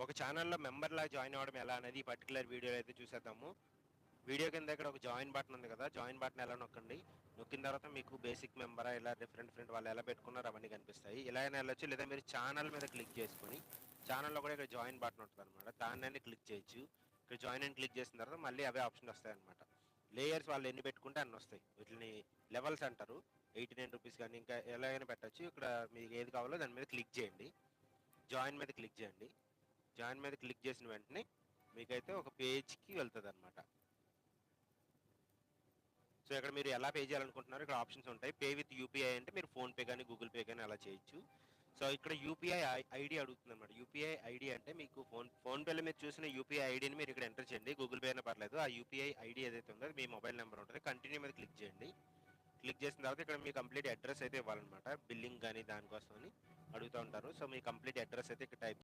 ఒక ఛానల్‌లో మెంబర్‌లాగా జాయిన్ అవ్వడం ఎలా అనేది ఈ పర్టిక్యులర్ వీడియోలో అయితే చూసేద్దాము. వీడియో కింద ఇక్కడ ఒక జాయిన్ బటన్ ఉంది కదా! జాయిన్ బటన్ ఎలా నొక్కండి. నొక్కిన తర్వాత మీకు బేసిక్ మెంబరా ఇలా డిఫరెంట్ వాళ్ళు ఎలా పెట్టుకున్నారో అవన్నీ కనిపిస్తాయి. ఇలా అయినా ఎళ్ళొచ్చు. లేదా మీరు ఛానల్ మీద క్లిక్ చేసుకొని, ఛానల్‌లో కూడా ఇక్కడ జాయిన్ బటన్ ఉంటదనమాట. దాన్నైనా క్లిక్ చేయొచ్చు. ఇక్కడ జాయిన్ అని క్లిక్ చేసిన తర్వాత మళ్ళీ అవే ఆప్షన్‌లు వస్తాయన్నమాట. లేయర్స్ వాళ్ళు ఎన్ని పెట్టుకుంటే అన్నొస్తాయి. వీటిని లెవెల్స్ అంటారు. రూ. 89 గాని ఇంకా ఎలా అయినా పెట్టొచ్చు. ఇక్కడ మీకు ఏది కావాలో దాని మీద క్లిక్ చేయండి. జాయిన్ మీద క్లిక్ చేయండి. జాయిన్ మీద క్లిక్ చేసిన వెంటనే మీకైతే ఒక పేజ్‌కి వెళ్తదనమాట. సో, ఇక్కడ మీరు ఎలా పే చేయాలనుకుంటున్నారో ఇక్కడ ఆప్షన్స్ ఉంటాయి. పే విత్ యూపీఐ అంటే మీరు ఫోన్‌పే గాని, గూగుల్ పే గాని అలా చేయొచ్చు. సో, ఇక్కడ యూపీఐ ఐడీ అడుగుతుందనమాట. యూపీఐ ఐడీ అంటే మీకు ఫోన్‌పేలో మీరు చూసిన యూపీఐ ఐడీని మీరు ఇక్కడ ఎంటర్ చేయండి. గూగుల్ పే అయినా పర్లేదు. ఆ యూపీఐ ఐడీ ఏదైతే ఉందో అది మీ మొబైల్ నంబర్ ఉంటది. కంటిన్యూ మీద క్లిక్ చేయండి. క్లిక్ చేసిన తర్వాత ఇక్కడ మీ కంప్లీట్ అడ్రెస్ అయితే ఇవ్వాలనమాట. బిల్లింగ్ గాని దానికోసమని అడుగుతా ఉంటారు. సో, మీ కంప్లీట్ అడ్రెస్ అయితే ఇక్కడ టైప్